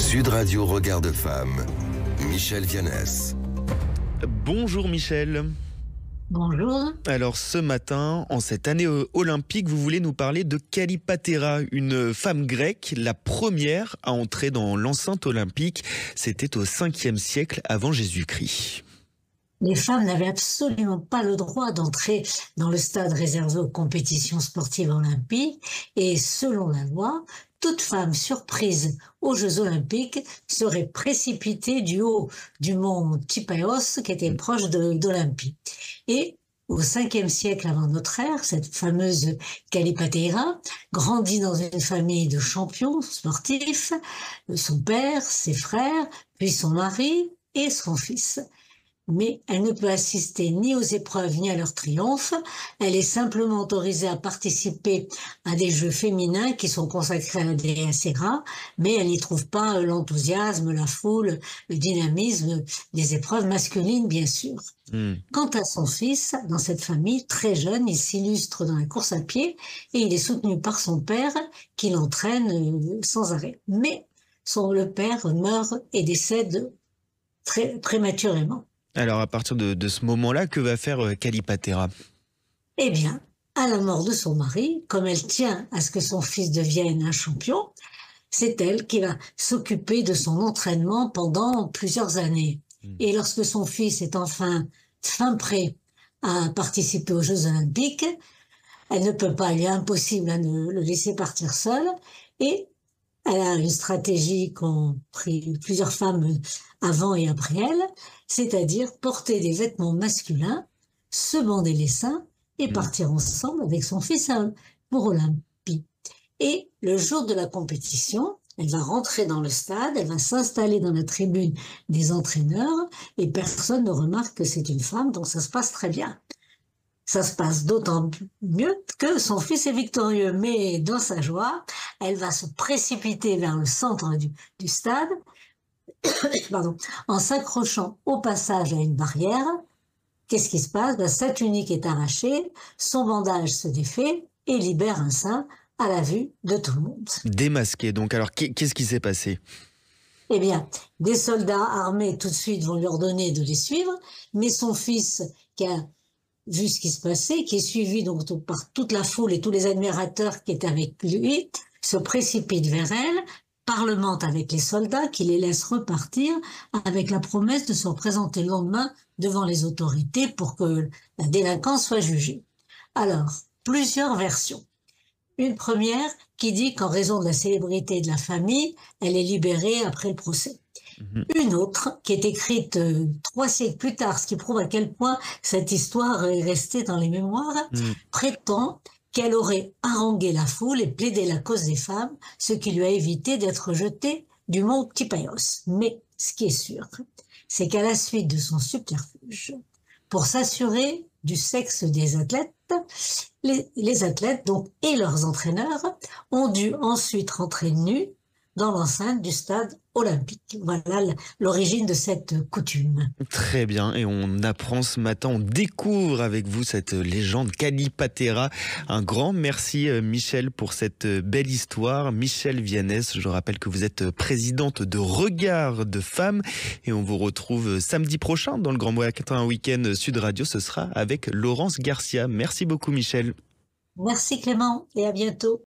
Sud Radio Regard de Femme, Michel Viannès. Bonjour Michel. Bonjour. Alors ce matin, en cette année olympique, vous voulez nous parler de Kallipatéra, une femme grecque, la première à entrer dans l'enceinte olympique. C'était au 5e siècle avant Jésus-Christ. Les femmes n'avaient absolument pas le droit d'entrer dans le stade réservé aux compétitions sportives olympiques et selon la loi, toute femme surprise aux Jeux olympiques serait précipitée du haut du mont Kypaos qui était proche d'Olympie. Et au 5e siècle avant notre ère, cette fameuse Kallipatéra grandit dans une famille de champions sportifs, son père, ses frères, puis son mari et son fils. Mais elle ne peut assister ni aux épreuves ni à leur triomphe. Elle est simplement autorisée à participer à des jeux féminins qui sont consacrés à la déesse Héra, mais elle n'y trouve pas l'enthousiasme, la foule, le dynamisme des épreuves masculines, bien sûr. Quant à son fils, dans cette famille, très jeune, il s'illustre dans la course à pied et il est soutenu par son père qui l'entraîne sans arrêt. Mais le père meurt et décède très prématurément. Alors à partir de ce moment-là, que va faire Kallipatéra ? Eh bien, à la mort de son mari, comme elle tient à ce que son fils devienne un champion, c'est elle qui va s'occuper de son entraînement pendant plusieurs années. Et lorsque son fils est enfin fin prêt à participer aux Jeux olympiques, elle ne peut pas, il est impossible à ne le laisser partir seul. Et elle a une stratégie qu'ont pris plusieurs femmes avant et après elle, c'est-à-dire porter des vêtements masculins, se bander les seins et partir ensemble avec son fils pour Olympie. Et le jour de la compétition, elle va rentrer dans le stade, elle va s'installer dans la tribune des entraîneurs et personne ne remarque que c'est une femme, donc ça se passe très bien. Ça se passe d'autant mieux que son fils est victorieux, mais dans sa joie, elle va se précipiter vers le centre du stade, en s'accrochant au passage à une barrière. Qu'est-ce qui se passe ? Sa tunique est arrachée, son bandage se défait et libère un sein à la vue de tout le monde. Démasqué donc. Alors qu'est-ce qui s'est passé ? Eh bien, des soldats armés tout de suite vont lui ordonner de les suivre, mais son fils qui a vu ce qui se passait, qui est suivi donc par toute la foule et tous les admirateurs qui étaient avec lui, se précipite vers elle, parlemente avec les soldats qui les laissent repartir avec la promesse de se représenter le lendemain devant les autorités pour que la délinquance soit jugée. Alors, plusieurs versions. Une première qui dit qu'en raison de la célébrité de la famille, elle est libérée après le procès. Une autre, qui est écrite 3 siècles plus tard, ce qui prouve à quel point cette histoire est restée dans les mémoires, prétend qu'elle aurait harangué la foule et plaidé la cause des femmes, ce qui lui a évité d'être jetée du mont Kypaos. Mais ce qui est sûr, c'est qu'à la suite de son subterfuge, pour s'assurer du sexe des athlètes, les athlètes donc, et leurs entraîneurs ont dû ensuite rentrer nus dans l'enceinte du stade olympique. Voilà l'origine de cette coutume. Très bien, et on apprend ce matin, on découvre avec vous cette légende Kallipatéra. Un grand merci Michel pour cette belle histoire. Michel Viannès, je rappelle que vous êtes présidente de Regard de Femme et on vous retrouve samedi prochain dans le Grand Matin Week-end Sud Radio. Ce sera avec Laurence Garcia. Merci beaucoup Michel. Merci Clément et à bientôt.